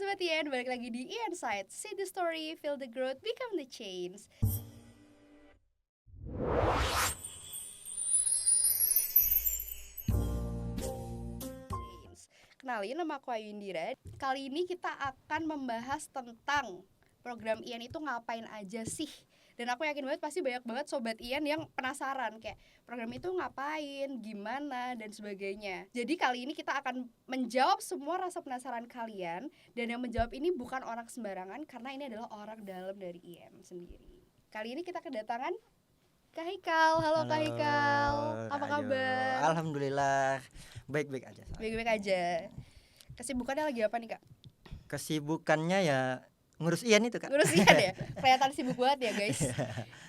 Sobat Ian, balik lagi di Ian Side. See the story, feel the growth, become the change. Kenalin, nama aku Ayu Indira. Kali ini kita akan membahas tentang program Ian itu ngapain aja sih. Dan aku yakin banget pasti banyak banget Sobat Ian yang penasaran kayak program itu ngapain, gimana, dan sebagainya. Jadi kali ini kita akan menjawab semua rasa penasaran kalian. Dan yang menjawab ini bukan orang sembarangan, karena ini adalah orang dalam dari Ian sendiri. Kali ini kita kedatangan Kak Haikal. Halo Kak Haikal, apa kabar? Alhamdulillah, baik-baik aja. Baik-baik aja. Kesibukannya lagi apa nih Kak? Kesibukannya ya ngurus Ian itu Kak. Ngurus Ian ya? Kelihatan sibuk banget ya guys.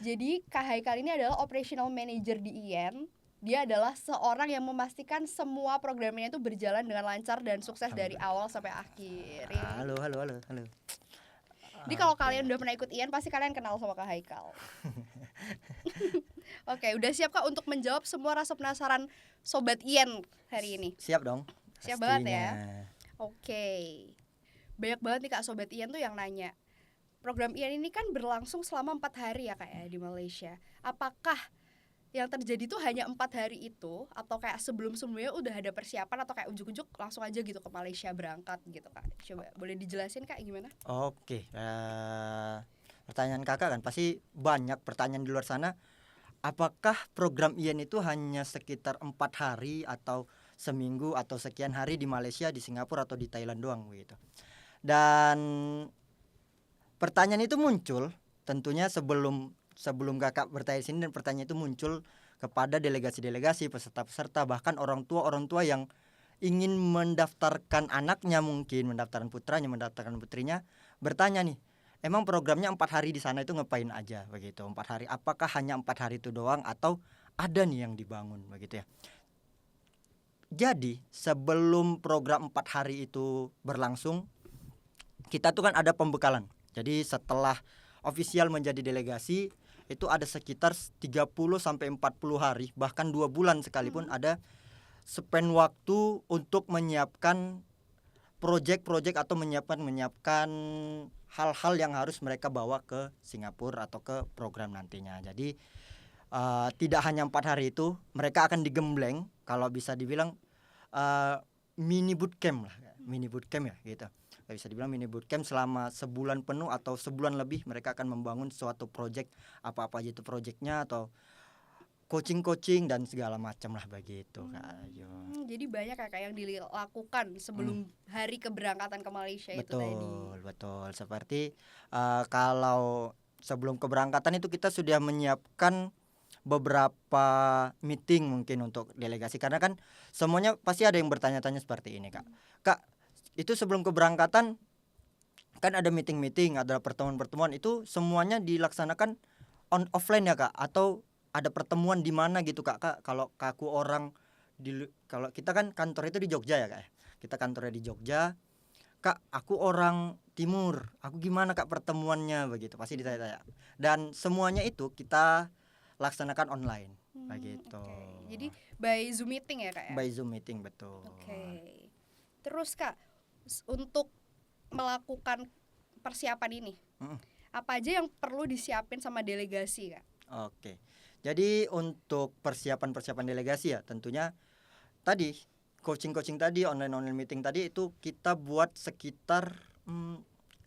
Jadi Kak Haikal ini adalah operational manager di Ian. Dia adalah seorang yang memastikan semua programnya itu berjalan dengan lancar dan sukses dari awal sampai akhir. Halo. Jadi kalau kalian udah pernah ikut Ian, pasti kalian kenal sama Kak Haikal. Oke, udah siap Kak untuk menjawab semua rasa penasaran Sobat Ian hari ini? Siap dong. Siap banget ya. Oke. Banyak banget nih Kak Sobat Ian tuh yang nanya. Program Ian ini kan berlangsung selama 4 hari ya Kak ya di Malaysia. Apakah yang terjadi tuh hanya 4 hari itu, atau kayak sebelum-sebelumnya udah ada persiapan, atau kayak ujuk-ujuk langsung aja gitu ke Malaysia berangkat gitu Kak? Coba boleh dijelasin Kak gimana? Oke, pertanyaan kakak kan pasti banyak pertanyaan di luar sana. Apakah program Ian itu hanya sekitar 4 hari atau seminggu atau sekian hari di Malaysia, di Singapura atau di Thailand doang begitu? Dan pertanyaan itu muncul tentunya sebelum kakak bertanya sini, dan pertanyaan itu muncul kepada delegasi-delegasi, peserta-peserta, bahkan orang tua yang ingin mendaftarkan anaknya, mungkin mendaftarkan putranya, mendaftarkan putrinya, bertanya nih, emang programnya 4 hari di sana itu ngapain aja begitu? 4 hari, apakah hanya 4 hari itu doang atau ada nih yang dibangun begitu ya? Jadi sebelum program 4 hari itu berlangsung, kita tuh kan ada pembekalan. Jadi setelah ofisial menjadi delegasi itu ada sekitar 30 sampai 40 hari, bahkan 2 bulan sekalipun ada spend waktu untuk menyiapkan project atau menyiapkan hal-hal yang harus mereka bawa ke Singapura atau ke program nantinya. Jadi tidak hanya 4 hari itu, mereka akan digembleng, kalau bisa dibilang mini bootcamp ya gitu. Bisa dibilang mini bootcamp selama sebulan penuh atau sebulan lebih. Mereka akan membangun suatu project, apa-apa aja itu projectnya, atau coaching dan segala macam lah begitu Kak. Jadi banyak ya Kak yang dilakukan sebelum hari keberangkatan ke Malaysia itu tadi. Betul. Seperti kalau sebelum keberangkatan itu kita sudah menyiapkan beberapa meeting mungkin untuk delegasi, karena kan semuanya pasti ada yang bertanya-tanya seperti ini Kak. Kak, itu sebelum keberangkatan kan ada meeting, ada pertemuan itu semuanya dilaksanakan offline ya Kak, atau ada pertemuan di mana gitu Kak? Kalau aku orang kalau kita kan kantor itu di Jogja ya Kak. Kita kantornya di Jogja. Kak, aku orang timur. Aku gimana Kak pertemuannya begitu? Pasti ditanya-tanya. Dan semuanya itu kita laksanakan online begitu. Okay. Jadi by Zoom meeting ya Kak ya? By Zoom meeting, betul. Oke. Terus Kak, untuk melakukan persiapan ini, apa aja yang perlu disiapin sama delegasi Kak? Oke. Jadi untuk persiapan delegasi ya tentunya tadi coaching tadi, online meeting tadi itu kita buat sekitar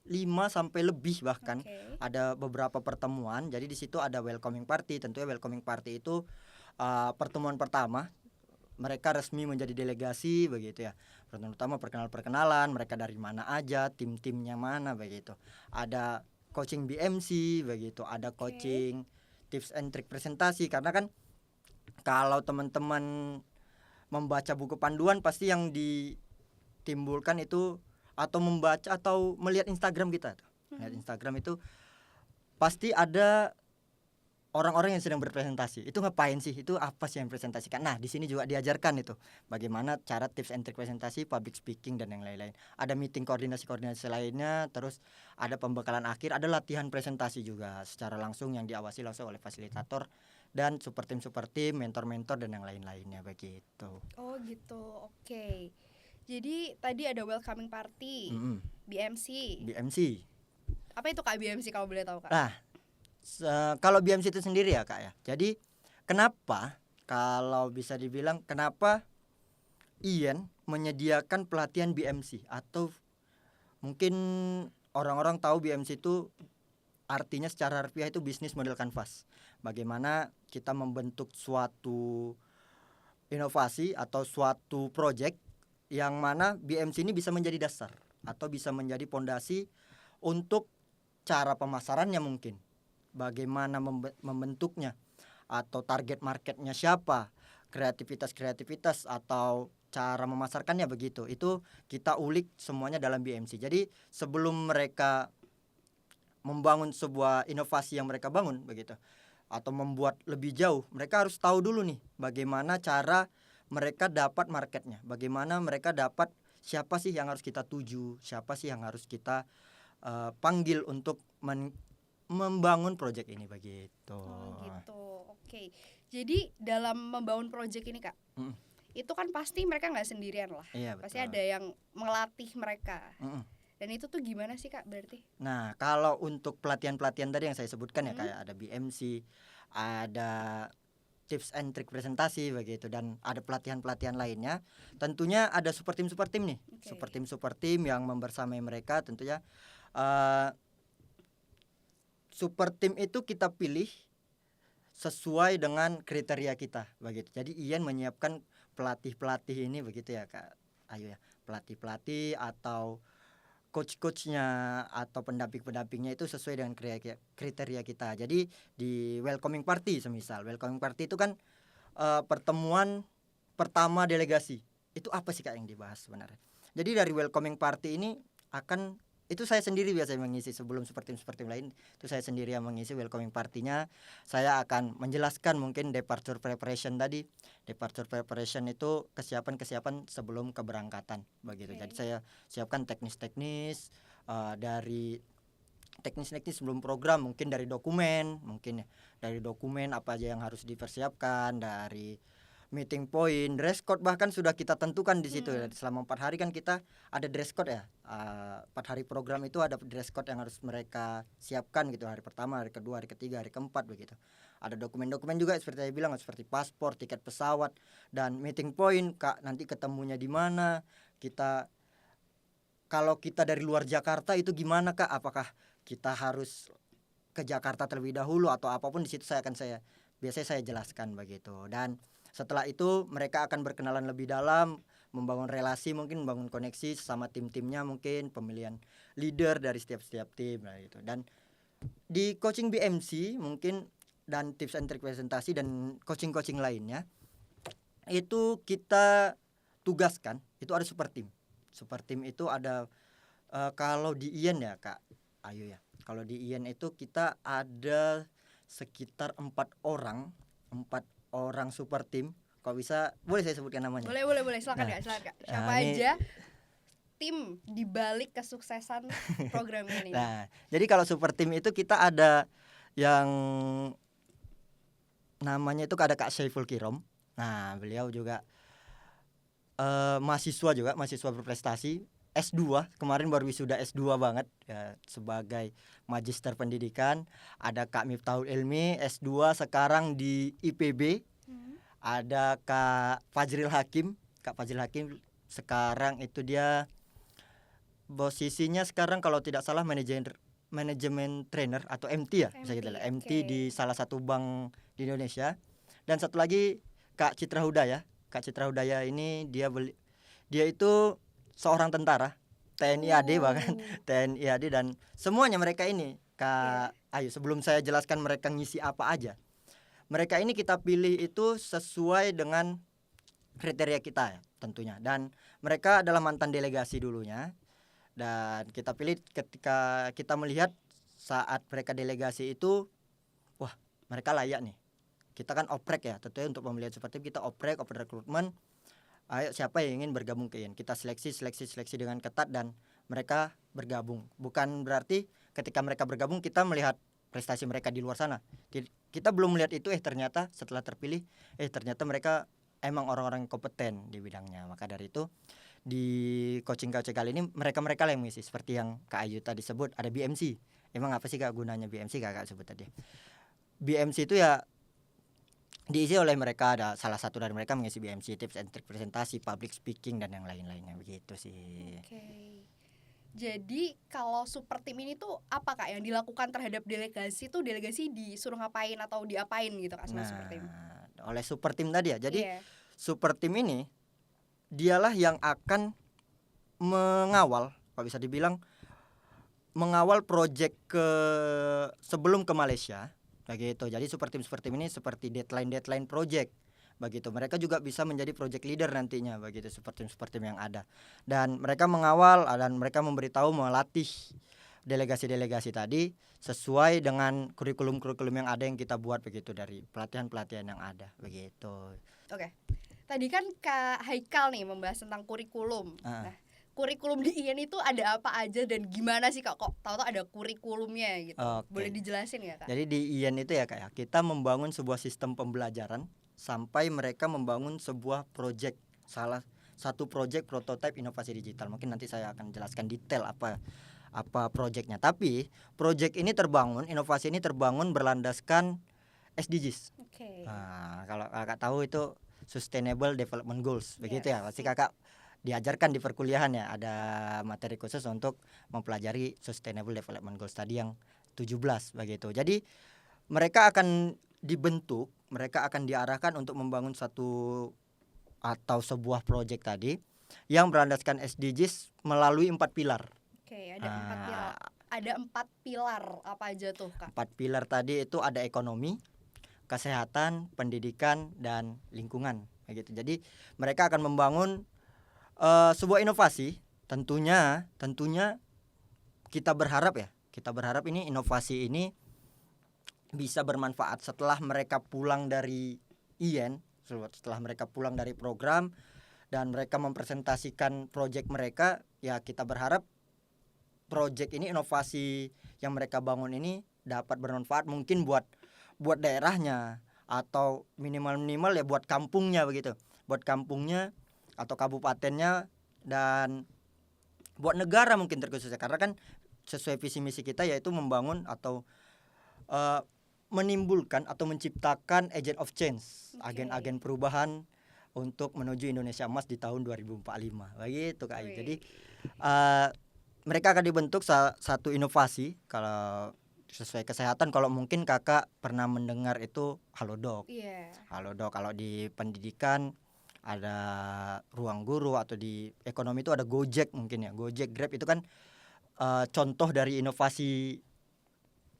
5 sampai lebih bahkan. Ada beberapa pertemuan. Jadi di situ ada welcoming party. Tentunya welcoming party itu pertemuan pertama mereka resmi menjadi delegasi begitu ya. Pertemuan pertama perkenalan, mereka dari mana aja, tim-timnya mana begitu. Ada coaching BMC begitu, ada coaching tips and trick presentasi, karena kan kalau teman-teman membaca buku panduan pasti yang ditimbulkan itu, atau membaca atau melihat Instagram kita tuh. Lihat Instagram itu pasti ada orang-orang yang sedang berpresentasi. Itu ngapain sih? Itu apa sih yang presentasikan? Nah, di sini juga diajarkan itu bagaimana cara tips and trick presentasi, public speaking dan yang lain-lain. Ada meeting koordinasi lainnya, terus ada pembekalan akhir, ada latihan presentasi juga secara langsung yang diawasi langsung oleh fasilitator dan super tim, mentor-mentor dan yang lain-lainnya begitu. Oh gitu. Oke. Jadi tadi ada welcoming party. BMC. BMC. Apa itu Kak BMC kalau boleh tahu Kak? Nah, kalau BMC itu sendiri ya Kak ya. Jadi kenapa kalau bisa dibilang kenapa IEN menyediakan pelatihan BMC, atau mungkin orang-orang tahu BMC itu artinya secara harfiah itu bisnis model kanvas. Bagaimana kita membentuk suatu inovasi atau suatu project yang mana BMC ini bisa menjadi dasar atau bisa menjadi pondasi untuk cara pemasarannya mungkin. Bagaimana membentuknya atau target marketnya siapa, kreativitas atau cara memasarkannya begitu. Itu kita ulik semuanya dalam BMC. Jadi sebelum mereka membangun sebuah inovasi yang mereka bangun begitu atau membuat lebih jauh, mereka harus tahu dulu nih bagaimana cara mereka dapat marketnya, bagaimana mereka dapat siapa sih yang harus kita tuju, siapa sih yang harus kita panggil untuk membangun proyek ini begitu. Oh gitu, oke. Jadi dalam membangun proyek ini Kak, itu kan pasti mereka nggak sendirian lah. Iya, pasti betul. ada yang melatih mereka. Mm-mm. Dan itu tuh gimana sih Kak berarti? Nah, kalau untuk pelatihan-pelatihan tadi yang saya sebutkan ya kayak ada BMC, ada tips and trick presentasi begitu, dan ada pelatihan-pelatihan lainnya. Tentunya ada super tim nih. Oke. Super tim yang membersamai mereka tentunya. Super tim itu kita pilih sesuai dengan kriteria kita begitu. Jadi IEN menyiapkan pelatih-pelatih ini begitu ya Kak Ayu ya. Pelatih-pelatih atau coach-coachnya atau pendamping-pendampingnya itu sesuai dengan kriteria kita. Jadi di welcoming party semisal. Welcoming party itu kan pertemuan pertama delegasi. Itu apa sih Kak yang dibahas sebenarnya? Jadi dari welcoming party ini itu saya sendiri biasanya mengisi sebelum super tim lain. Itu saya sendiri yang mengisi welcoming partinya. Saya akan menjelaskan mungkin departure preparation tadi. Departure preparation itu kesiapan sebelum keberangkatan begitu. Jadi saya siapkan teknis-teknis dari teknis-teknis sebelum program, mungkin dari dokumen apa aja yang harus dipersiapkan, dari meeting point, dress code bahkan sudah kita tentukan di situ. Selama 4 hari kan kita ada dress code ya. 4 hari program itu ada dress code yang harus mereka siapkan gitu, hari pertama, hari kedua, hari ketiga, hari keempat begitu. Ada dokumen-dokumen juga seperti saya bilang, seperti paspor, tiket pesawat, dan meeting point Kak, nanti ketemunya di mana. Kalau kita dari luar Jakarta itu gimana Kak? Apakah kita harus ke Jakarta terlebih dahulu atau apapun, di situ biasanya saya jelaskan begitu. Dan setelah itu mereka akan berkenalan lebih dalam, membangun relasi, mungkin membangun koneksi sama tim-timnya, mungkin pemilihan leader dari setiap tim gitu. Dan di coaching BMC mungkin dan tips and trick presentasi dan coaching lainnya itu kita tugaskan itu ada super tim. Super tim itu ada kalau di IEN ya Kak Ayu ya. Kalau di IEN itu kita ada sekitar 4 orang super tim. Kalau bisa boleh saya sebutkan namanya? Boleh, silakan Kak. Siapa aja tim di balik kesuksesan program ini? Nah, jadi kalau super tim itu kita ada yang namanya itu ada Kak Syaiful Kirom. Nah, beliau juga mahasiswa berprestasi, S2, kemarin baru wisuda S2 banget ya, sebagai magister pendidikan. Ada Kak Miftahul Ilmi, S2 sekarang di IPB. Ada Kak Fajril Hakim sekarang itu dia posisinya sekarang kalau tidak salah manajemen trainer atau MT ya, bisa kita lihat MT di salah satu bank di Indonesia. Dan satu lagi Kak Citra Hudaya. Kak Citra Hudaya ini dia itu seorang tentara TNI AD, bahkan TNI AD, dan semuanya mereka ini Kak Ayu, sebelum saya jelaskan mereka ngisi apa aja, mereka ini kita pilih itu sesuai dengan kriteria kita ya, tentunya. Dan mereka adalah mantan delegasi dulunya. Dan kita pilih ketika kita melihat saat mereka delegasi itu, wah mereka layak nih. Kita kan oprek ya, tentunya untuk pemilihan seperti kita open rekrutmen. Ayo siapa yang ingin bergabung ke IEN, kita seleksi dengan ketat dan mereka bergabung. Bukan berarti ketika mereka bergabung kita melihat prestasi mereka di luar sana. Kita belum melihat itu, ternyata setelah terpilih ternyata mereka emang orang-orang kompeten di bidangnya. Maka dari itu di coaching kali ini mereka yang mengisi, seperti yang Kak Ayu tadi sebut ada BMC. Emang apa sih Kak gunanya BMC, Kakak sebut tadi? BMC itu ya diisi oleh mereka, ada salah satu dari mereka mengisi BMC, tips and trick presentasi, public speaking dan yang lain-lainnya begitu sih. Oke. Jadi kalau super tim ini tuh apa Kak yang dilakukan terhadap delegasi tuh, delegasi disuruh ngapain atau diapain gitu Kak sama super tim? Oleh super tim tadi ya. Jadi Iya. super tim ini dialah yang akan mengawal, kalau bisa dibilang mengawal project sebelum ke Malaysia begitu. Jadi super tim ini seperti deadline project begitu. Mereka juga bisa menjadi project leader nantinya begitu, super tim yang ada. Dan mereka mengawal dan mereka memberitahu, melatih delegasi tadi sesuai dengan kurikulum yang ada yang kita buat begitu, dari pelatihan yang ada begitu. Oke. Tadi kan Kak Haikal nih membahas tentang kurikulum. Nah, kurikulum di IAIN itu ada apa aja dan gimana sih Kak kok tahu-tahu ada kurikulumnya gitu? Oke. Boleh dijelasin nggak Kak? Jadi di IAIN itu ya Kak ya, kita membangun sebuah sistem pembelajaran sampai mereka membangun sebuah project, salah satu project prototipe inovasi digital. Mungkin nanti saya akan jelaskan detail apa projectnya. Tapi project ini terbangun, inovasi ini terbangun berlandaskan SDGs. Oke. Nah, kalau Kakak tahu itu Sustainable Development Goals, begitu ya. Yes. Pasti Kakak diajarkan di perkuliahan ya, ada materi khusus untuk mempelajari Sustainable Development Goals tadi yang 17 begitu. Jadi mereka akan dibentuk, mereka akan diarahkan untuk membangun satu atau sebuah proyek tadi yang berlandaskan SDGs melalui 4 pilar. Oke, ada 4 pilar. Ada 4 pilar apa aja tuh Kak? 4 pilar tadi itu ada ekonomi, kesehatan, pendidikan dan lingkungan begitu. Jadi mereka akan membangun sebuah inovasi. Tentunya kita berharap ini inovasi ini bisa bermanfaat setelah mereka pulang dari IAIN, setelah mereka pulang dari program dan mereka mempresentasikan proyek mereka. Ya kita berharap proyek ini, inovasi yang mereka bangun ini dapat bermanfaat mungkin buat daerahnya atau minimal ya buat kampungnya begitu, buat kampungnya atau kabupatennya dan buat negara mungkin terkhususnya, karena kan sesuai visi misi kita yaitu membangun atau menimbulkan atau menciptakan agent of change, agen-agen perubahan untuk menuju Indonesia Emas di tahun 2045 begitu Kak Ayu. Jadi mereka akan dibentuk satu inovasi. Kalau sesuai kesehatan, kalau mungkin Kakak pernah mendengar itu Halodoc. Halodoc. Kalau di pendidikan ada Ruang Guru, atau di ekonomi itu ada Gojek mungkin ya, Gojek, Grab itu kan contoh dari inovasi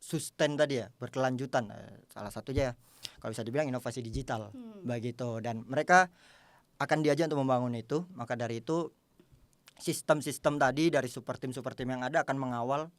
sustain tadi ya, berkelanjutan. Salah satunya ya kalau bisa dibilang inovasi digital begitu. Dan mereka akan diajak untuk membangun itu. Maka dari itu sistem-sistem tadi dari super tim yang ada akan mengawal,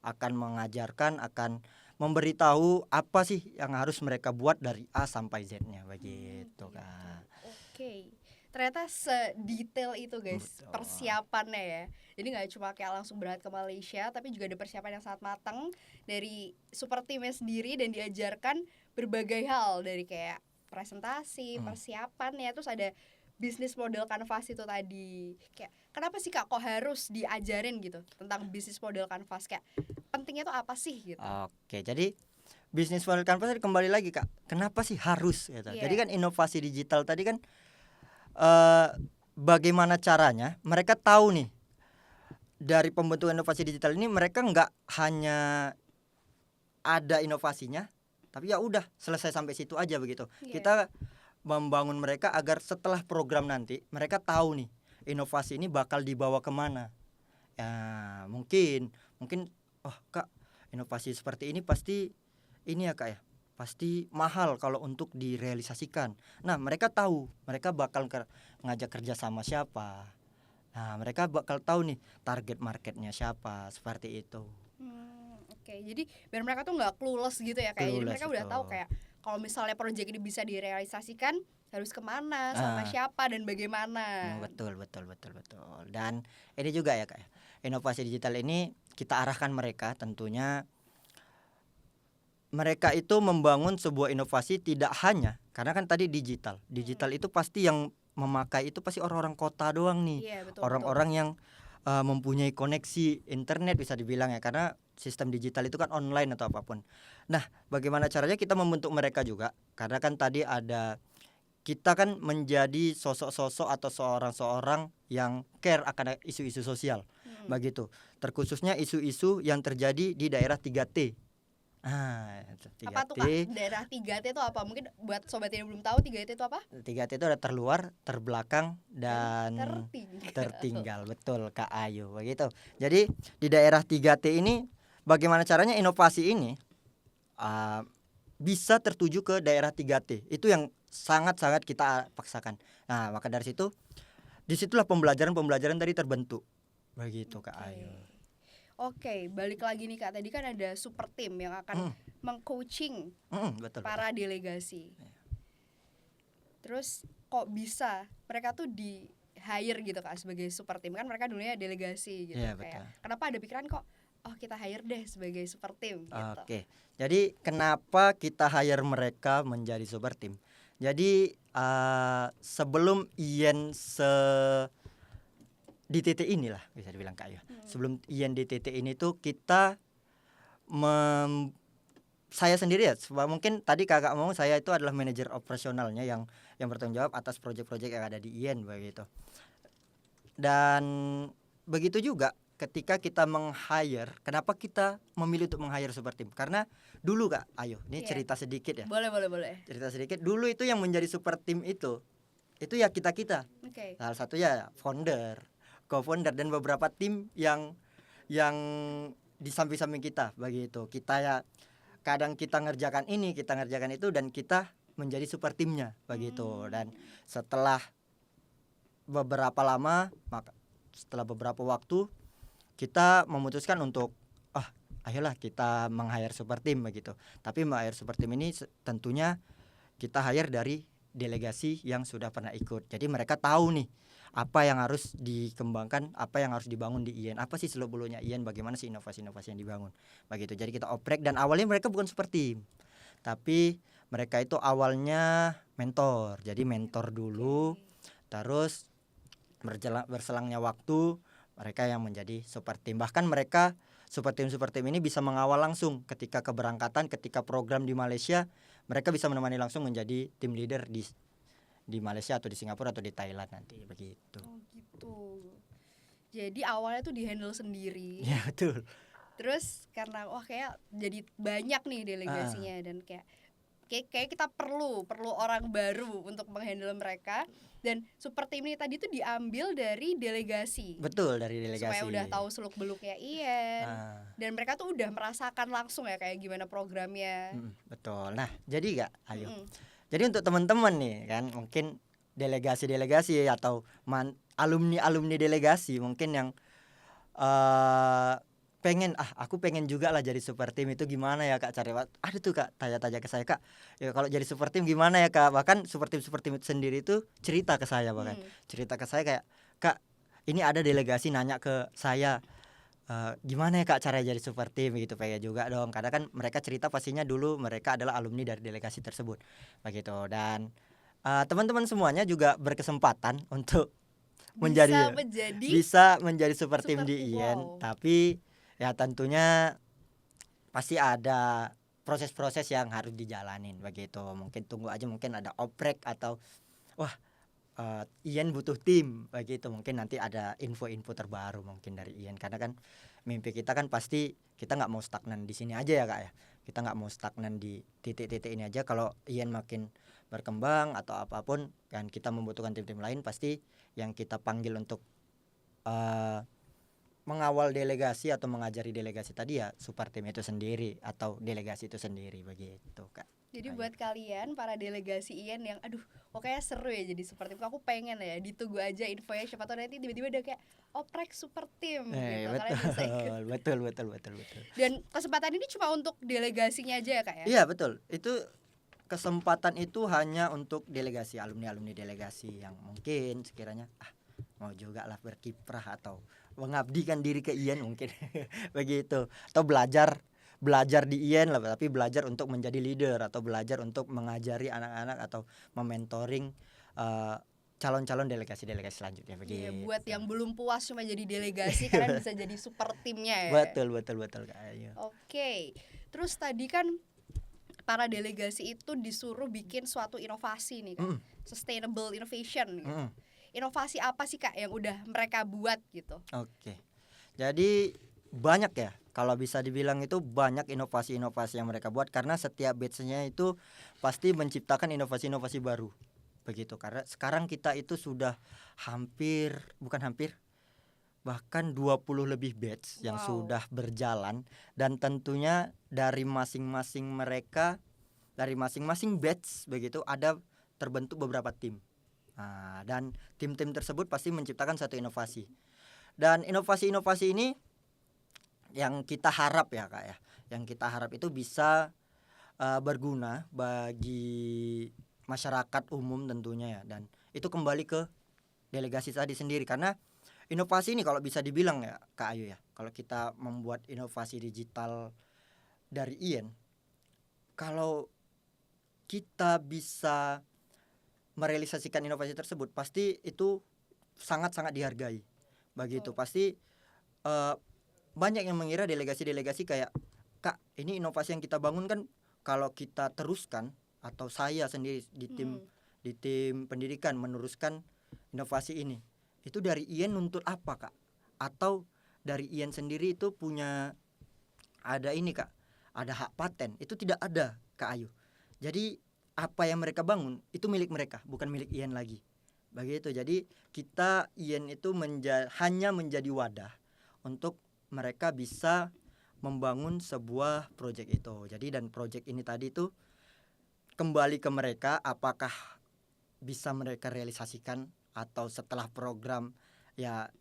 akan mengajarkan, akan memberitahu apa sih yang harus mereka buat dari A sampai Z-nya begitu Kak. Oke. Ternyata sedetail itu guys. Betul. Persiapannya ya. Jadi nggak cuma kayak langsung berangkat ke Malaysia, tapi juga ada persiapan yang sangat matang dari super timnya sendiri, dan diajarkan berbagai hal dari kayak presentasi, persiapannya, terus ada bisnis model kanvas itu tadi. Kayak kenapa sih Kak kok harus diajarin gitu tentang bisnis model kanvas, kayak pentingnya tuh apa sih gitu? Oke, jadi bisnis model kanvas kembali lagi Kak, kenapa sih harus gitu. Jadi kan inovasi digital tadi kan bagaimana caranya mereka tahu nih dari pembentukan inovasi digital ini, mereka nggak hanya ada inovasinya tapi ya udah selesai sampai situ aja begitu. Kita membangun mereka agar setelah program nanti mereka tahu nih inovasi ini bakal dibawa kemana. Ya mungkin Kak, inovasi seperti ini pasti ini ya Kak ya, pasti mahal kalau untuk direalisasikan. Nah mereka tahu, mereka bakal ngajak kerja sama siapa. Nah mereka bakal tahu nih target marketnya siapa, seperti itu. Oke, jadi biar mereka tuh nggak clueless gitu ya kayak. Jadi mereka udah tahu kayak kalau misalnya proyek ini bisa direalisasikan harus kemana, sama siapa dan bagaimana. Betul. Dan ini juga ya Kak, inovasi digital ini kita arahkan mereka, tentunya mereka itu membangun sebuah inovasi tidak hanya karena kan tadi digital itu pasti yang memakai itu pasti orang-orang kota doang nih. Iya, betul betul. Orang-orang yang mempunyai koneksi internet bisa dibilang ya, karena sistem digital itu kan online atau apapun. Nah, bagaimana caranya kita membentuk mereka juga? Karena kan tadi kita kan menjadi sosok-sosok atau seorang-seorang yang care akan isu-isu sosial. Begitu. Terkhususnya isu-isu yang terjadi di daerah 3T. Apa tuh 3T. Kak? Daerah 3T itu apa? Mungkin buat sobat yang belum tahu 3T itu apa? 3T itu ada terluar, terbelakang, dan Tertinggal. tertinggal. Betul Kak Ayu, begitu. Jadi di daerah 3T ini bagaimana caranya inovasi ini bisa tertuju ke daerah 3T. Itu yang sangat-sangat kita paksakan. Nah, maka dari situ disitulah pembelajaran tadi terbentuk. Begitu Kak Ayu. Oke, balik lagi nih Kak. Tadi kan ada super team yang akan mengcoaching Betul. para delegasi. Terus kok bisa mereka tuh di hire gitu Kak sebagai super team? Kan mereka dulunya delegasi gitu. Iya, Kayak betul. kenapa ada pikiran kok kita hire deh sebagai super team gitu. Oke. Jadi kenapa kita hire mereka menjadi super team? Jadi sebelum Ian di titik inilah bisa dibilang Kak Ayu. Sebelum Ian di titik ini tuh kita saya sendiri ya, mungkin tadi kakak ngomong saya itu adalah manajer operasionalnya yang bertanggung jawab atas proyek-proyek yang ada di Ian begitu. Dan begitu juga ketika kita meng-hire, kenapa kita memilih untuk meng-hire super team? Karena dulu Kak Ayu, ini cerita sedikit ya. Boleh. Cerita sedikit. Dulu itu yang menjadi super team itu ya kita. Oke. Salah satunya founder, co-founder, dan beberapa tim yang di samping-samping kita begitu. Kita ya kadang kita ngerjakan ini, kita ngerjakan itu, dan kita menjadi super timnya begitu. Dan setelah beberapa waktu kita memutuskan untuk ayolah kita meng-hire super team begitu. Tapi meng-hire super team ini tentunya kita hire dari delegasi yang sudah pernah ikut. Jadi mereka tahu nih apa yang harus dikembangkan, apa yang harus dibangun di IEN, apa sih seluk-beluknya IEN, bagaimana sih inovasi-inovasi yang dibangun begitu. Jadi kita oprek, dan awalnya mereka bukan super team, tapi mereka itu awalnya mentor. Jadi mentor dulu, terus berselangnya waktu mereka yang menjadi super team. Bahkan mereka super team ini bisa mengawal langsung ketika keberangkatan, ketika program di Malaysia, mereka bisa menemani langsung menjadi tim leader di Malaysia atau di Singapura atau di Thailand nanti begitu. Oh gitu. Jadi awalnya tuh di-handle sendiri. Ya betul. Terus karena kayak jadi banyak nih delegasinya, dan kayak kita perlu orang baru untuk menghandle mereka. Dan super team ini tadi tuh diambil dari delegasi. Betul, dari delegasi. Supaya udah tahu seluk beluknya IEN. Dan mereka tuh udah merasakan langsung ya kayak gimana programnya. Betul. Nah, jadi Kak Ayu. Jadi untuk teman-teman nih kan, mungkin delegasi atau alumni delegasi mungkin yang aku pengen juga lah jadi super team, itu gimana ya Kak cara? Ada tuh Kak tanya-tanya ke saya, Kak, ya kalau jadi super team gimana ya Kak? Bahkan super team itu sendiri itu cerita ke saya, cerita ke saya kayak, Kak, ini ada delegasi nanya ke saya, gimana ya Kak cara jadi super team gitu, pengen juga dong. Karena kan mereka cerita pastinya dulu mereka adalah alumni dari delegasi tersebut begitu. Dan teman-teman semuanya juga berkesempatan untuk bisa menjadi super team di IEN. Tapi ya tentunya pasti ada proses-proses yang harus dijalanin begitu. Mungkin tunggu aja, mungkin ada oprek atau IEN butuh tim begitu. Mungkin nanti ada info-info terbaru mungkin dari IEN, karena kan mimpi kita kan pasti kita nggak mau stagnan di sini aja ya Kak ya. Kita nggak mau stagnan di titik-titik ini aja. Kalau IEN makin berkembang atau apapun kan, kita membutuhkan tim-tim lain, pasti yang kita panggil untuk mengawal delegasi atau mengajari delegasi tadi ya super team itu sendiri atau delegasi itu sendiri begitu Kak. Jadi buat kalian para delegasi IEN yang kayaknya seru ya jadi super team, aku pengen ya ditunggu aja infonya, siapa tahu nanti tiba-tiba ada kayak oprek super team gitu. Betul, kalian bisa ikut. betul. Dan kesempatan ini cuma untuk delegasinya aja ya Kak ya? Iya betul, itu kesempatan itu hanya untuk delegasi, alumni delegasi yang mungkin sekiranya mau juga lah berkiprah atau mengabdikan diri ke IEN mungkin begitu, atau belajar di IEN lah, tapi belajar untuk menjadi leader atau belajar untuk mengajari anak-anak atau mementoring calon-calon delegasi-delegasi selanjutnya Iya, begitu. buat yang belum puas cuma jadi delegasi kalian bisa jadi super timnya ya. Betul Kak Ayu. Oke. Terus tadi kan para delegasi itu disuruh bikin suatu inovasi nih kan. Sustainable innovation gitu. Inovasi apa sih Kak yang udah mereka buat gitu? Oke. Jadi banyak ya, kalau bisa dibilang itu banyak inovasi-inovasi yang mereka buat karena setiap batch-nya itu pasti menciptakan inovasi-inovasi baru. Begitu, karena sekarang kita itu sudah bahkan 20 lebih batch yang Wow. sudah berjalan, dan tentunya dari masing-masing batch begitu ada terbentuk beberapa tim. Nah, dan tim-tim tersebut pasti menciptakan satu inovasi. Dan inovasi-inovasi ini yang kita harap ya Kak ya, yang kita harap itu bisa berguna bagi masyarakat umum tentunya ya, dan itu kembali ke delegasi tadi sendiri. Karena inovasi ini kalau bisa dibilang ya Kak Ayu ya, kalau kita membuat inovasi digital dari IEN, kalau kita bisa merealisasikan inovasi tersebut pasti itu sangat-sangat dihargai. Begitu, pasti banyak yang mengira delegasi-delegasi kayak, Kak, ini inovasi yang kita bangun kan kalau kita teruskan, atau saya sendiri di tim pendidikan meneruskan inovasi ini, itu dari IEN nuntut apa Kak? Atau dari IEN sendiri itu punya ada ini Kak, ada hak paten? Itu tidak ada Kak Ayu. Jadi apa yang mereka bangun itu milik mereka, bukan milik IEN lagi. Begitu. Jadi kita IEN itu hanya menjadi wadah untuk mereka bisa membangun sebuah proyek itu. Jadi dan proyek ini tadi itu kembali ke mereka, apakah bisa mereka realisasikan, atau setelah program ya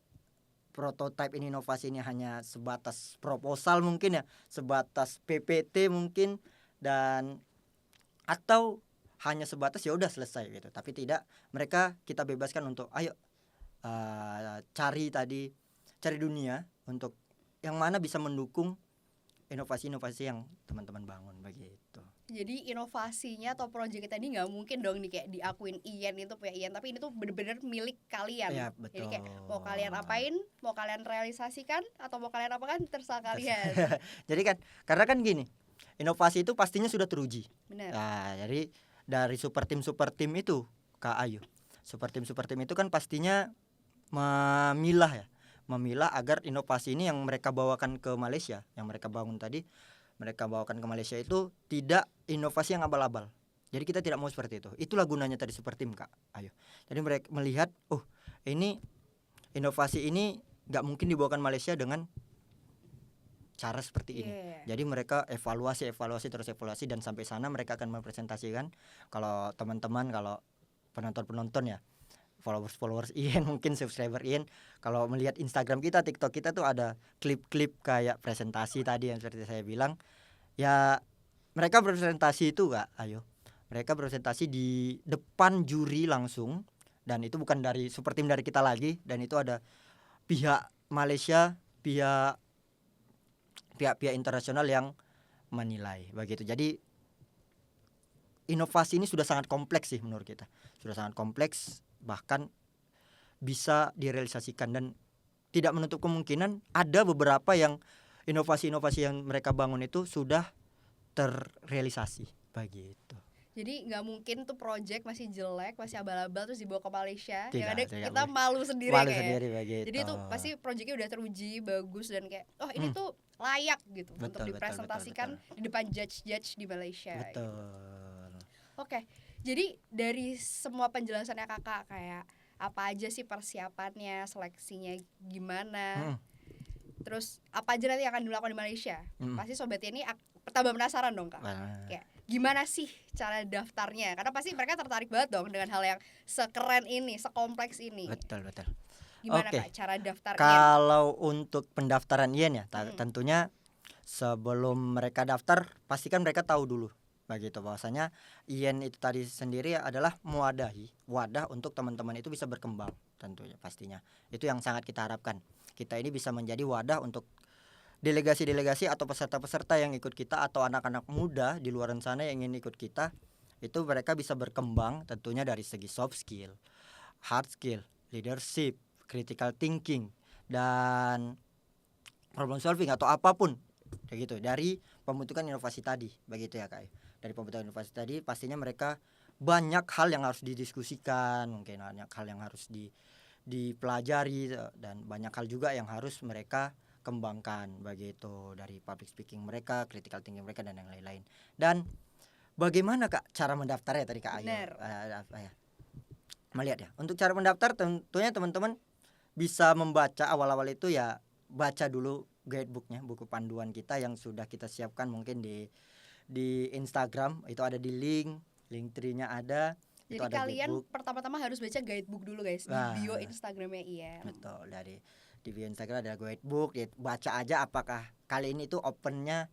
prototype ini, inovasi ini hanya sebatas proposal mungkin ya, sebatas PPT mungkin, dan atau hanya sebatas ya udah selesai gitu. Tapi tidak, mereka kita bebaskan untuk ayo cari dunia untuk yang mana bisa mendukung inovasi-inovasi yang teman-teman bangun begitu. Jadi inovasinya atau proyek tadi nggak mungkin dong nih kayak diakuin IEN itu punya IEN, tapi ini tuh bener-bener milik kalian. Ya, betul. Jadi kayak mau kalian apain, mau kalian realisasikan atau mau kalian apakan terserah kalian. Jadi kan karena kan gini, inovasi itu pastinya sudah teruji. Bener. Nah, jadi dari super tim itu Kak Ayu, super tim itu kan pastinya memilah agar inovasi ini yang mereka bawakan ke Malaysia, yang mereka bangun tadi, mereka bawakan ke Malaysia itu tidak inovasi yang abal-abal. Jadi kita tidak mau seperti itu. Itulah gunanya tadi super tim Kak Ayu. Jadi mereka melihat, ini inovasi ini nggak mungkin dibawakan Malaysia dengan cara seperti ini. Jadi mereka evaluasi dan sampai sana mereka akan mempresentasikan. Kalau teman-teman, kalau penonton ya, followers IEN, mungkin subscriber IEN, kalau melihat Instagram kita, TikTok kita tuh ada klip-klip kayak presentasi tadi yang seperti saya bilang. Ya mereka presentasi itu Kak Ayo. Mereka presentasi di depan juri langsung, dan itu bukan dari super tim dari kita lagi, dan itu ada pihak Malaysia, pihak internasional yang menilai begitu. Jadi inovasi ini sudah sangat kompleks sih menurut kita. Sudah sangat kompleks, bahkan bisa direalisasikan, dan tidak menutup kemungkinan ada beberapa yang inovasi-inovasi yang mereka bangun itu sudah terrealisasi begitu. Jadi nggak mungkin tuh project masih jelek, masih abal-abal terus dibawa ke Malaysia. Tidak, Yang ada tidak kita boleh. malu sendiri Malu kayak. sendiri begitu. Jadi itu pasti projectnya udah teruji, bagus, dan kayak ini tuh layak gitu untuk dipresentasikan di depan judge di Malaysia. Betul. Gitu. Oke. Jadi dari semua penjelasannya Kakak, kayak apa aja sih persiapannya, seleksinya gimana? Terus apa aja nanti yang akan dilakukan di Malaysia? Pasti sobat ini pertama penasaran dong Kak. Kayak gimana sih cara daftarnya? Karena pasti mereka tertarik banget dong dengan hal yang sekeren ini, sekompleks ini. Betul. Gimana Kak cara daftar IEN? Kalau untuk pendaftaran IEN ya, tentunya sebelum mereka daftar pastikan mereka tahu dulu begitu, bahwasanya IEN itu tadi sendiri adalah wadah untuk teman-teman itu bisa berkembang tentunya, pastinya. Itu yang sangat kita harapkan. Kita ini bisa menjadi wadah untuk delegasi-delegasi atau peserta-peserta yang ikut kita, atau anak-anak muda di luar sana yang ingin ikut kita, itu mereka bisa berkembang tentunya dari segi soft skill, hard skill, leadership, critical thinking, dan problem solving atau apapun kayak gitu dari pembentukan inovasi tadi, begitu ya Kak. Dari pembentukan inovasi tadi pastinya mereka banyak hal yang harus didiskusikan, mungkin banyak hal yang harus dipelajari, dan banyak hal juga yang harus mereka kembangkan, begitu, dari public speaking mereka, critical thinking mereka, dan yang lain-lain. Dan bagaimana Kak cara mendaftarnya tadi Kak Ayu? Bener. Ya. Melihat ya. Untuk cara mendaftar tentunya teman-teman bisa membaca awal-awal itu ya, baca dulu guidebooknya, buku panduan kita yang sudah kita siapkan mungkin di Instagram, itu ada di link tree-nya ada. Jadi Itu ada kalian guidebook. pertama-tama harus baca guidebook dulu guys di Nah, bio Instagramnya Ian. betul, di bio Instagram ada guidebook, ya, baca aja apakah kali ini tuh opennya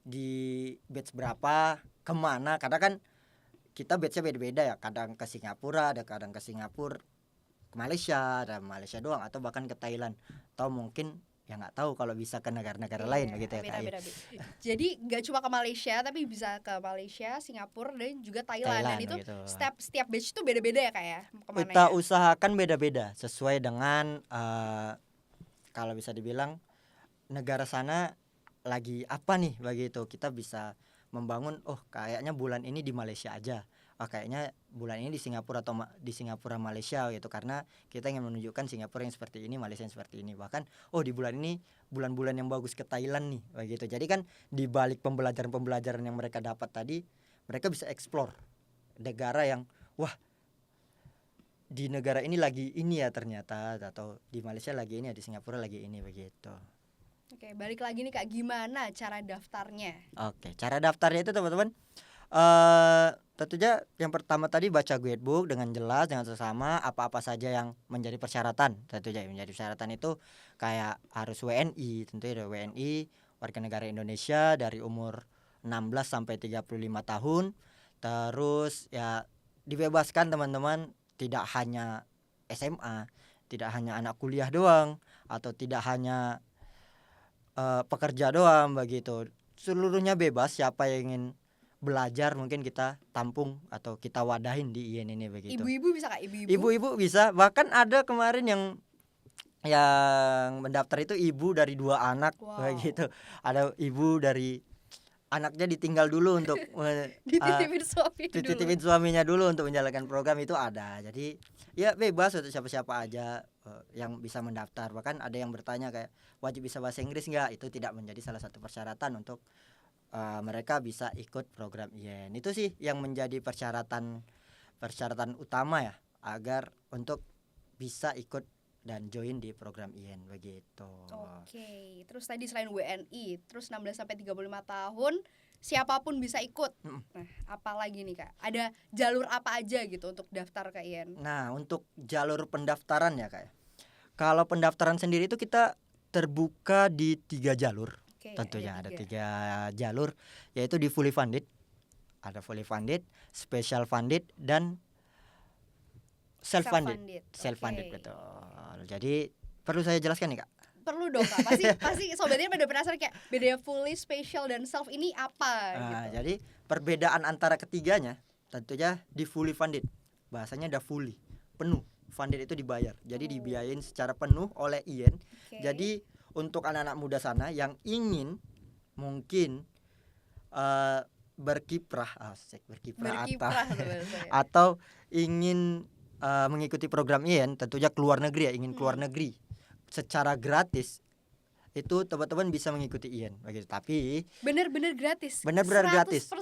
di batch berapa, kemana, karena kan kita batchnya beda-beda ya, kadang ke Singapura, ada kadang ke Singapura, ke Malaysia, ada Malaysia doang, atau bahkan ke Thailand, atau mungkin ya nggak tahu kalau bisa ke negara-negara lain begitu ya Kak. beda-beda. Jadi nggak cuma ke Malaysia tapi bisa ke Malaysia, Singapura, dan juga Thailand. Dan itu begitu. setiap batch itu beda-beda ya Kak ya, kemana Kita ya? usahakan beda-beda sesuai dengan kalau bisa dibilang negara sana lagi apa nih, begitu. Kita bisa membangun, oh kayaknya bulan ini di Malaysia aja, oh kayaknya bulan ini di Singapura atau di Singapura Malaysia gitu, karena kita ingin menunjukkan Singapura yang seperti ini, Malaysia yang seperti ini. Bahkan di bulan ini bulan-bulan yang bagus ke Thailand nih, begitu. Jadi kan di balik pembelajaran yang mereka dapat tadi, mereka bisa explore negara yang wah, di negara ini lagi ini ya ternyata, atau di Malaysia lagi ini ya, di Singapura lagi ini, begitu. Oke, balik lagi nih Kak, gimana cara daftarnya? Oke, cara daftarnya itu teman-teman, tentunya yang pertama tadi baca guidebook dengan jelas, dengan seksama, apa-apa saja yang menjadi persyaratan. Tentunya yang menjadi persyaratan itu kayak harus WNI, tentunya ada WNI, warga negara Indonesia dari umur 16 sampai 35 tahun. Terus ya dibebaskan teman-teman, tidak hanya SMA, tidak hanya anak kuliah doang, atau tidak hanya pekerja doang, begitu. Seluruhnya bebas, siapa yang ingin belajar mungkin kita tampung atau kita wadahin di IN ini, begitu. Ibu-ibu bisa Kak, ibu-ibu? Ibu-ibu bisa, bahkan ada kemarin yang mendaftar itu ibu dari 2 anak, Wow. begitu. Ada ibu dari anaknya ditinggal dulu untuk Dititipin suami dulu. dititipin suaminya dulu untuk menjalankan program, itu ada. Jadi ya bebas untuk siapa-siapa aja yang bisa mendaftar. Bahkan ada yang bertanya kayak wajib bisa bahasa Inggris nggak? Itu tidak menjadi salah satu persyaratan untuk mereka bisa ikut program IEN. Itu sih yang menjadi persyaratan utama ya, agar untuk bisa ikut dan join di program IEN, begitu. Oke, terus tadi selain WNI, terus 16 sampai 35 tahun siapapun bisa ikut. Nah, apa lagi nih Kak? Ada jalur apa aja gitu untuk daftar ke IEN? Nah, untuk jalur pendaftaran ya Kak ya. Kalau pendaftaran sendiri itu kita terbuka di 3 jalur. Oke, Tentunya ada 3 jalur, yaitu di fully funded, ada fully funded, special funded, dan self funded. Self funded, betul. Jadi perlu saya jelaskan nih Kak? Perlu dong Kak. Pasti sobatnya pada penasaran kayak bedanya fully, special, dan self ini apa gitu. Jadi perbedaan antara ketiganya tentunya di fully funded, bahasanya udah fully, penuh. Funded itu dibayar, jadi dibiayain secara penuh oleh IEN. Jadi untuk anak-anak muda sana yang ingin mungkin berkiprah atau ingin mengikuti program IEN, tentunya keluar negeri ya, ingin keluar negeri secara gratis, itu teman-teman bisa mengikuti IEN, begitu. Tapi benar-benar gratis. 100%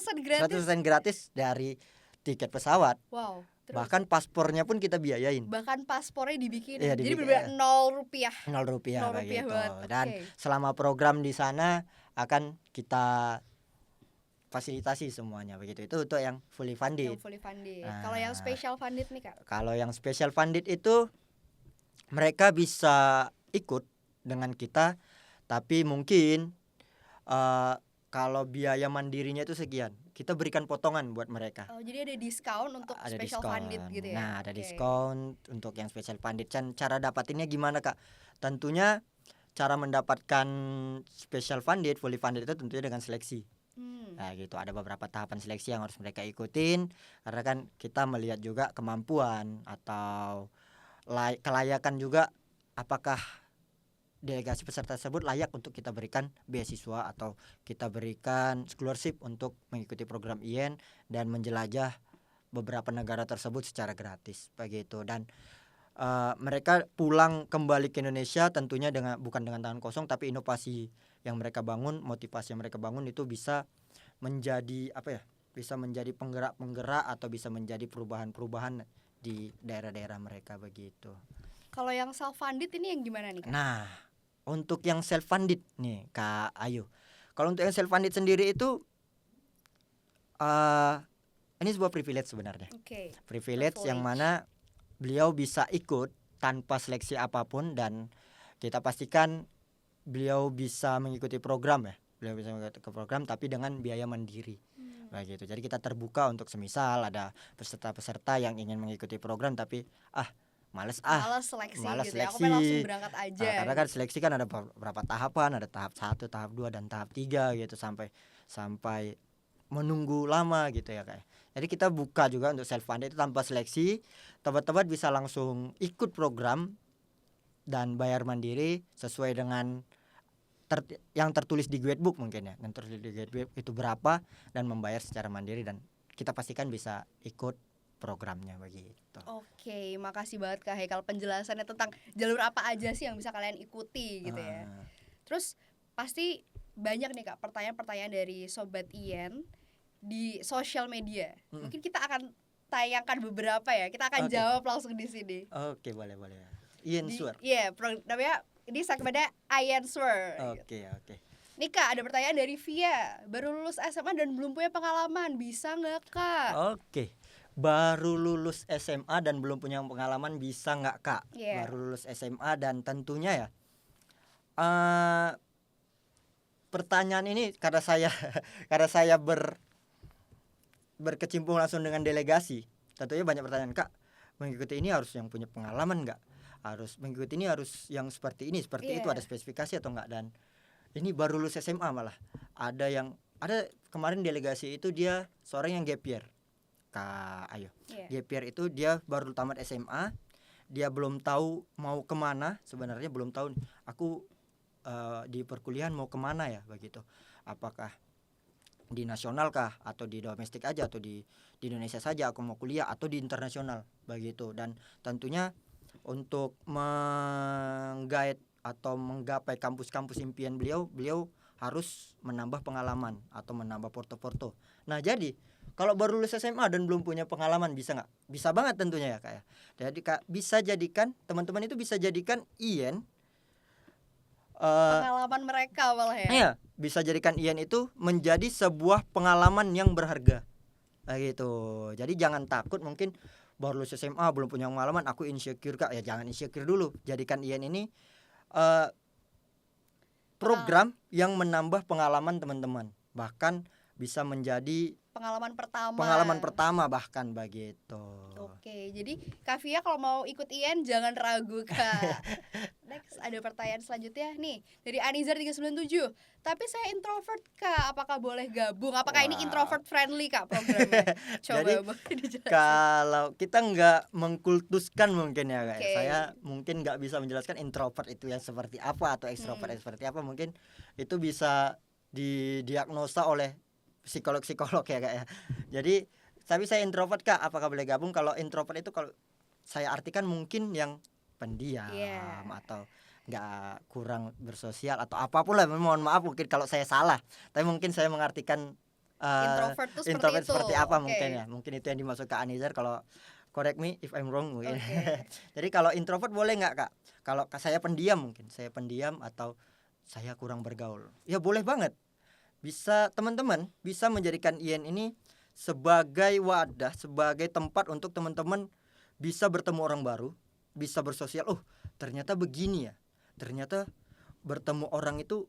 gratis dari tiket pesawat. Wow. Terus? Bahkan paspornya pun kita biayain. Bahkan paspornya dibikin. Iya, jadi benar-benar 0 rupiah. 0 rupiah begitu. Banget. Dan selama program di sana akan kita fasilitasi semuanya, begitu. Itu untuk yang fully funded. Yang fully funded. Kalau yang special funded nih Kak? Kalau yang special funded itu mereka bisa ikut dengan kita, tapi mungkin kalau biaya mandirinya itu sekian, kita berikan potongan buat mereka. Oh, jadi ada diskon untuk ada special funded gitu ya? Nah, ada diskon untuk yang special funded. Dan cara dapatinnya gimana Kak? Tentunya cara mendapatkan special funded, fully funded itu tentunya dengan seleksi. Nah gitu, ada beberapa tahapan seleksi yang harus mereka ikutin, karena kan kita melihat juga kemampuan atau kelayakan juga, apakah delegasi peserta tersebut layak untuk kita berikan beasiswa atau kita berikan scholarship untuk mengikuti program IEN dan menjelajah beberapa negara tersebut secara gratis begitu. Dan mereka pulang kembali ke Indonesia tentunya bukan dengan tangan kosong, tapi inovasi yang mereka bangun, motivasi yang mereka bangun itu bisa menjadi bisa menjadi penggerak-penggerak atau bisa menjadi perubahan-perubahan di daerah-daerah mereka begitu. Kalau yang self funded ini yang gimana nih Kak? Nah, untuk yang self funded nih Kak Ayu. Kalau untuk yang self funded sendiri itu ini sebuah privilege sebenarnya. Privilege yang mana beliau bisa ikut tanpa seleksi apapun, dan kita pastikan beliau bisa mengikuti program ya. Beliau bisa mengikuti program tapi dengan biaya mandiri. Begitu. Jadi kita terbuka untuk semisal ada peserta-peserta yang ingin mengikuti program tapi malas seleksi malas gitu ya. Aku seleksi. pengen langsung berangkat aja. Karena kan seleksi kan ada beberapa tahapan, ada tahap 1, tahap 2 dan tahap 3 gitu sampai menunggu lama gitu ya Kak. Jadi kita buka juga untuk self funded itu tanpa seleksi, teman-teman bisa langsung ikut program dan bayar mandiri sesuai dengan yang tertulis di guidebook mungkin ya. Yang tertulis di guidebook itu berapa dan membayar secara mandiri, dan kita pastikan bisa ikut programnya begitu. Oke, makasih banget Kak Haikal penjelasannya tentang jalur apa aja sih yang bisa kalian ikuti gitu ya. Terus pasti banyak nih Kak pertanyaan-pertanyaan dari Sobat IEN di sosial media. Mungkin kita akan tayangkan beberapa ya. Kita akan jawab langsung di sini. Oke, boleh. IENswer. Iya, namanya ini segmennya IENswer. Oke. Nih Kak, ada pertanyaan dari Via. Baru lulus SMA dan belum punya pengalaman, bisa nggak Kak? Oke. Baru lulus SMA dan belum punya pengalaman bisa nggak Kak? Baru lulus SMA dan tentunya ya pertanyaan ini karena saya berkecimpung langsung dengan delegasi, tentunya banyak pertanyaan, Kak, mengikuti ini harus yang punya pengalaman nggak? Harus mengikuti ini harus yang seperti ini, seperti itu, ada spesifikasi atau enggak? Dan ini baru lulus SMA malah. Ada kemarin delegasi itu dia seorang yang gap year. Kak Ayu. Gap year itu dia baru tamat SMA, dia belum tahu mau kemana, sebenarnya belum tahu aku di perkuliahan mau kemana ya begitu. Apakah di nasional kah atau di domestik aja atau di Indonesia saja aku mau kuliah atau di internasional begitu. Dan tentunya untuk mengguide atau menggapai kampus-kampus impian beliau harus menambah pengalaman atau menambah porto-porto. Nah, jadi kalau baru lulus SMA dan belum punya pengalaman bisa nggak? Bisa banget tentunya ya Kak ya. Jadi Kak bisa jadikan teman-teman itu bisa jadikan IEN pengalaman mereka malah ya. Iya, bisa jadikan IEN itu menjadi sebuah pengalaman yang berharga. Gitu. Jadi jangan takut mungkin baru lulus SMA belum punya pengalaman aku insecure Kak. Ya jangan insecure dulu. Jadikan IEN ini program yang menambah pengalaman teman-teman. Bahkan bisa menjadi pengalaman pertama bahkan begitu. Oke, jadi Kak Via kalau mau ikut IEN jangan ragu Kak. Next ada pertanyaan selanjutnya nih dari Anizar 397. Tapi saya introvert Kak, apakah boleh gabung? Apakah ini introvert friendly Kak programnya? Coba jadi, kalau kita nggak mengkultuskan mungkin ya Kak. Saya mungkin nggak bisa menjelaskan introvert itu yang seperti apa atau extrovert seperti apa. Mungkin itu bisa didiagnosa oleh psikolog ya Kak ya. Jadi tapi saya introvert Kak, apakah boleh gabung? Kalau introvert itu kalau saya artikan mungkin yang pendiam atau nggak kurang bersosial atau apapun lah. Mohon maaf mungkin kalau saya salah, tapi mungkin saya mengartikan introvert seperti apa mungkin ya. Mungkin itu yang dimaksud Kak Anizar, kalau correct me if I'm wrong mungkin. Jadi kalau introvert boleh nggak Kak? Kalau saya pendiam mungkin saya pendiam atau saya kurang bergaul, ya boleh banget. Bisa teman-teman bisa menjadikan IEN ini sebagai wadah, sebagai tempat untuk teman-teman bisa bertemu orang baru, bisa bersosial. Oh, ternyata begini ya. Ternyata bertemu orang itu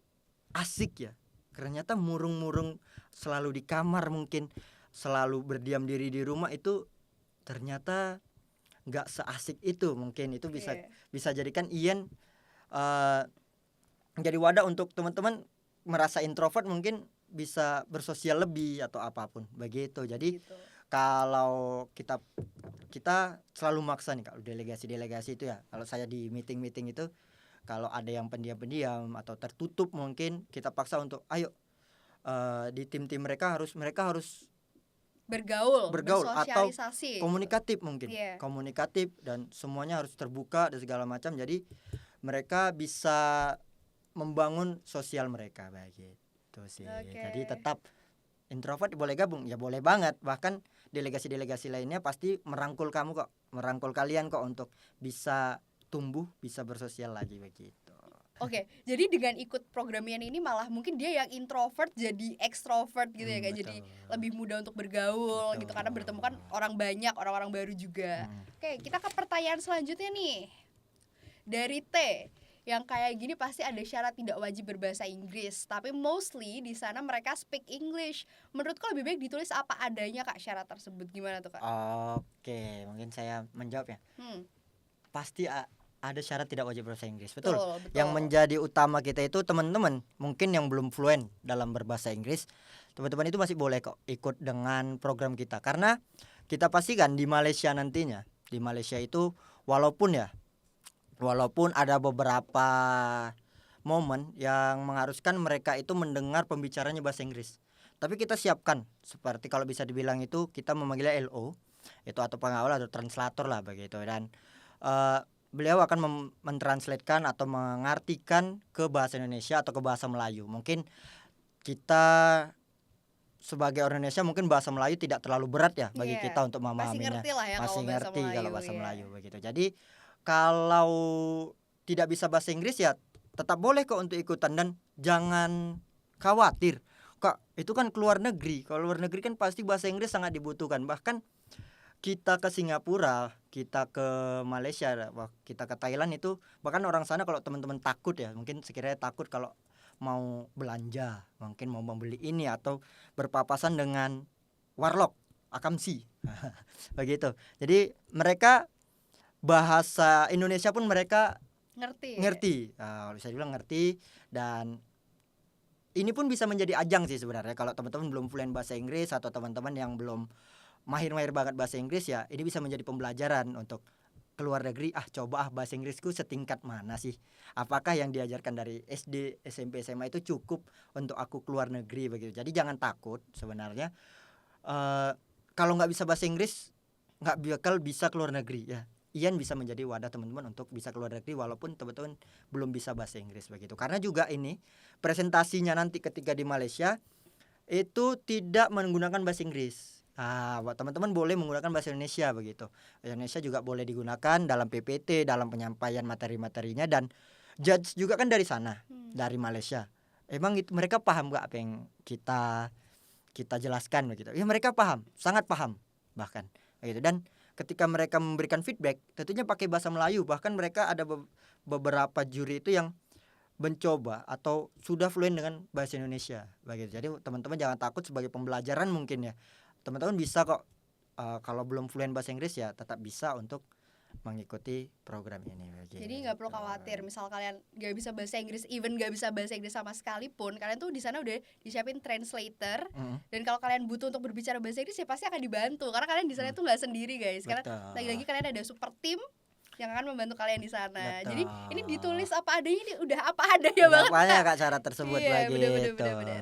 asik ya. Ternyata murung-murung selalu di kamar mungkin, selalu berdiam diri di rumah itu ternyata nggak seasik itu. Mungkin itu bisa jadikan IEN menjadi wadah untuk teman-teman merasa introvert mungkin bisa bersosial lebih atau apapun begitu. Jadi kalau kita selalu maksa nih kalau delegasi-delegasi itu ya. Kalau saya di meeting-meeting itu kalau ada yang pendiam-pendiam atau tertutup mungkin kita paksa untuk ayo di tim-tim mereka harus Bergaul, atau bersosialisasi. komunikatif mungkin. Iya. Komunikatif dan semuanya harus terbuka dan segala macam. Jadi mereka bisa membangun sosial mereka begitu sih. Oke. Jadi tetap introvert boleh gabung ya boleh banget, bahkan delegasi-delegasi lainnya pasti merangkul kamu kok, merangkul kalian kok untuk bisa tumbuh, bisa bersosial lagi begitu. Oke, jadi dengan ikut program Ian ini malah mungkin dia yang introvert jadi extrovert gitu ya, kayak jadi Betul. lebih mudah untuk bergaul gitu karena bertemu kan orang banyak, orang-orang baru juga. Oke, kita ke pertanyaan selanjutnya nih. Dari T, yang kayak gini pasti ada syarat tidak wajib berbahasa Inggris, tapi mostly di sana mereka speak English. Menurutku lebih baik ditulis apa adanya Kak syarat tersebut. Gimana tuh Kak? Oke, mungkin saya menjawab ya. Hmm, Pasti ada syarat tidak wajib berbahasa Inggris. Betul. betul. Yang menjadi utama kita itu teman-teman mungkin yang belum fluent dalam berbahasa Inggris, teman-teman itu masih boleh kok ikut dengan program kita, karena kita pastikan di Malaysia nantinya, di Malaysia itu walaupun ada beberapa momen yang mengharuskan mereka itu mendengar pembicaranya bahasa Inggris, tapi kita siapkan seperti kalau bisa dibilang itu kita memanggilnya LO itu atau pengawal atau translator lah begitu, dan beliau akan mentranslatekan atau mengartikan ke bahasa Indonesia atau ke bahasa Melayu. Mungkin kita sebagai orang Indonesia mungkin bahasa Melayu tidak terlalu berat ya bagi Iya. kita untuk Masih memahaminya. ngerti lah ya Masih kalau bahasa ngerti Melayu. kalau bahasa Iya. Melayu begitu. Jadi kalau tidak bisa bahasa Inggris ya tetap boleh kok untuk ikutan dan jangan khawatir. Kak, itu kan keluar negeri. Kalau luar negeri kan pasti bahasa Inggris sangat dibutuhkan. Bahkan kita ke Singapura, kita ke Malaysia, kita ke Thailand itu bahkan orang sana kalau teman-teman takut ya, mungkin sekiranya takut kalau mau belanja, mungkin mau membeli ini atau berpapasan dengan warlock, akamsi. Begitu. Jadi mereka bahasa Indonesia pun mereka ngerti. Bisa dibilang ngerti, dan ini pun bisa menjadi ajang sih sebenarnya kalau teman-teman belum fluent bahasa Inggris atau teman-teman yang belum mahir-mahir banget bahasa Inggris ya, ini bisa menjadi pembelajaran untuk keluar negeri. Coba bahasa Inggrisku setingkat mana sih, apakah yang diajarkan dari SD, SMP, SMA itu cukup untuk aku keluar negeri begitu. Jadi jangan takut sebenarnya, kalau nggak bisa bahasa Inggris nggak bakal bisa keluar negeri ya. Ian bisa menjadi wadah teman-teman untuk bisa keluar negeri walaupun teman-teman belum bisa bahasa Inggris begitu. Karena juga ini presentasinya nanti ketika di Malaysia itu tidak menggunakan bahasa Inggris. Buat teman-teman boleh menggunakan bahasa Indonesia begitu. Bahasa Indonesia juga boleh digunakan dalam PPT, dalam penyampaian materi-materinya, dan judge juga kan dari sana, dari Malaysia. Emang itu mereka paham gak apa yang kita jelaskan begitu? Ya mereka paham, sangat paham bahkan begitu. Dan ketika mereka memberikan feedback, tentunya pakai bahasa Melayu. Bahkan mereka ada beberapa juri itu yang mencoba atau sudah fluent dengan bahasa Indonesia begitu. Jadi teman-teman jangan takut, sebagai pembelajaran mungkin ya. Teman-teman bisa kok, kalau belum fluent bahasa Inggris ya tetap bisa untuk mengikuti program ini begitu. Jadi nggak perlu khawatir misal kalian nggak bisa bahasa Inggris, even nggak bisa bahasa Inggris sama sekalipun, kalian tuh di sana udah disiapin translator. Dan kalau kalian butuh untuk berbicara bahasa Inggris ya pasti akan dibantu, karena kalian di sana tuh nggak sendiri guys. Karena lagi-lagi kalian ada super team yang akan membantu kalian di sana. Betul. Jadi ini ditulis apa adanya, ini udah apa adanya banget. Banyak Kak cara tersebut Iya, begitu. bener.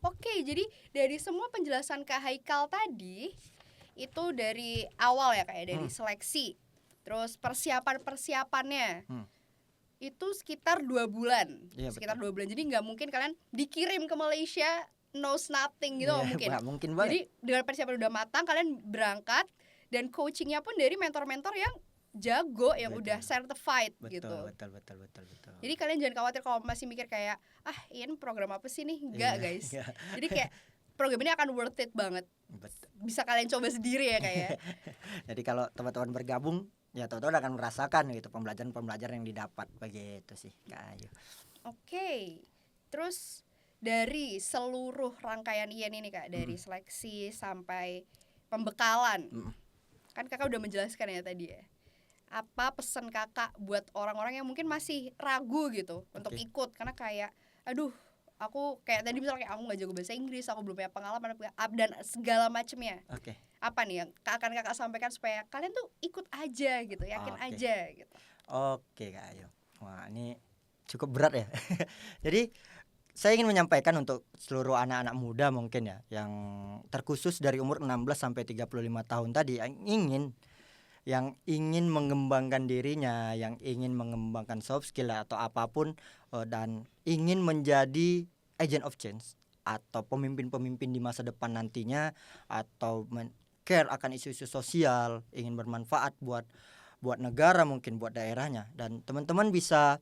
Oke, jadi dari semua penjelasan Kak Haikal tadi itu dari awal ya kayak dari seleksi, terus persiapannya itu sekitar 2 bulan. Iya, Sekitar betul. 2 bulan. Jadi nggak mungkin kalian dikirim ke Malaysia knows nothing gitu, nggak mungkin. Nggak mungkin banget. Jadi dengan persiapan udah matang kalian berangkat, dan coachingnya pun dari mentor-mentor yang jago, yang Betul. udah certified gitu. Betul. Jadi kalian jangan khawatir kalau masih mikir kayak ini program apa sih nih, enggak Iya, guys. iya. Jadi kayak program ini akan worth it banget. Betul. Bisa kalian coba sendiri ya kayak. Jadi kalau teman-teman bergabung ya teman-teman akan merasakan gitu pembelajaran yang didapat begitu sih Kak Ayu. Oke. Terus dari seluruh rangkaian Ian ini Kak, dari seleksi sampai pembekalan. Kan Kakak udah menjelaskan ya tadi ya. Apa pesan Kakak buat orang-orang yang mungkin masih ragu gitu untuk ikut, karena kayak aduh aku kayak tadi misalnya kayak aku nggak jago bahasa Inggris, aku belum punya pengalaman dan segala macemnya. Oke. Apa nih yang akan kakak sampaikan supaya kalian tuh ikut aja gitu, yakin Oke. aja gitu. Oke Kak Ayu. Wah ini cukup berat ya. Jadi saya ingin menyampaikan untuk seluruh anak-anak muda mungkin ya, yang terkhusus dari umur 16 sampai 35 tahun tadi yang ingin mengembangkan dirinya, yang ingin mengembangkan soft skill atau apapun, dan ingin menjadi agent of change atau pemimpin-pemimpin di masa depan nantinya, atau care akan isu-isu sosial, ingin bermanfaat buat negara, mungkin buat daerahnya, dan teman-teman bisa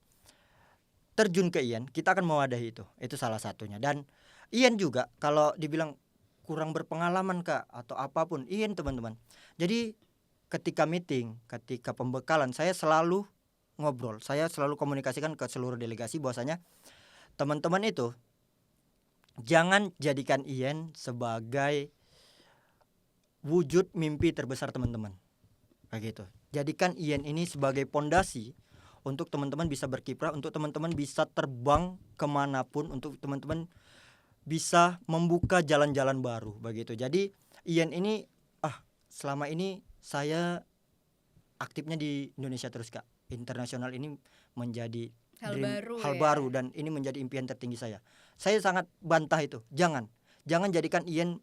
terjun ke IAN. Kita akan mewadahi itu salah satunya. Dan IAN juga kalau dibilang kurang berpengalaman Kak atau apapun, IAN teman-teman. Jadi ketika meeting, ketika pembekalan, saya selalu ngobrol, saya selalu komunikasikan ke seluruh delegasi bahwasanya teman-teman itu jangan jadikan IAN sebagai wujud mimpi terbesar teman-teman, kayak gitu. Jadikan IAN ini sebagai pondasi untuk teman-teman bisa berkiprah, untuk teman-teman bisa terbang kemanapun, untuk teman-teman bisa membuka jalan-jalan baru, begitu. Jadi IAN ini selama ini saya aktifnya di Indonesia terus Kak. Internasional ini menjadi hal baru dan ini menjadi impian tertinggi saya. Saya sangat bantah itu. Jangan jadikan IAN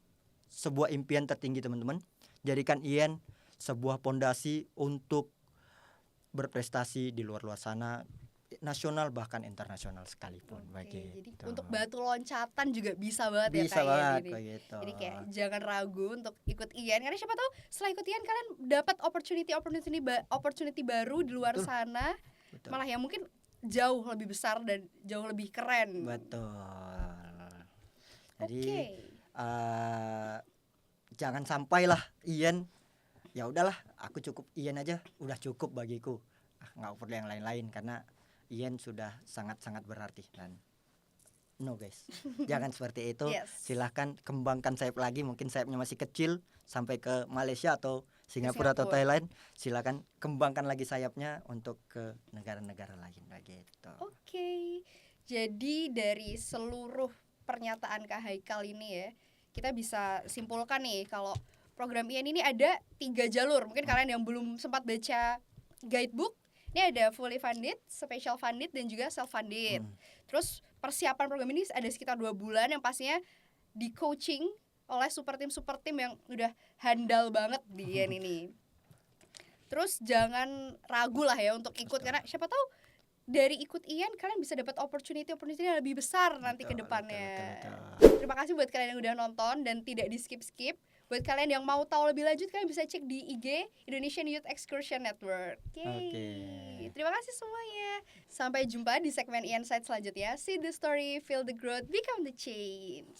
sebuah impian tertinggi teman-teman. Jadikan IAN sebuah pondasi untuk berprestasi di luar sana, nasional bahkan internasional sekalipun. Jadi untuk batu loncatan juga bisa banget bisa ya banget gitu. Jadi kayak jangan ragu untuk ikut IAN, karena siapa tahu setelah ikut IAN kalian dapat opportunity baru di luar sana. Betul. Malah yang mungkin jauh lebih besar dan jauh lebih keren. Betul. Jadi jangan sampailah IAN, ya udahlah aku cukup IAN aja, udah cukup bagiku, nggak perlu yang lain-lain, karena IAN sudah sangat-sangat berarti. Dan no guys, jangan seperti itu. Yes. Silahkan kembangkan sayap lagi, mungkin sayapnya masih kecil sampai ke Malaysia atau Singapura atau Thailand, silahkan kembangkan lagi sayapnya untuk ke negara-negara lain begitu. Oke. Jadi dari seluruh pernyataan Kak Haikal ini ya, kita bisa simpulkan nih kalau program IAN ini ada 3 jalur. Mungkin kalian yang belum sempat baca guidebook, ini ada fully funded, special funded, dan juga self funded. Terus persiapan program ini ada sekitar 2 bulan yang pastinya di coaching oleh super tim yang udah handal banget di IAN ini. Terus jangan ragu lah ya untuk ikut, karena siapa tahu dari ikut IAN kalian bisa dapat opportunity yang lebih besar nanti ke depannya. Terima kasih buat kalian yang udah nonton dan tidak di skip-skip. Buat kalian yang mau tahu lebih lanjut, kalian bisa cek di IG Indonesian Youth Excursion Network. Terima kasih semuanya. Sampai jumpa di segmen IAN Side selanjutnya. See the story, feel the growth, become the change.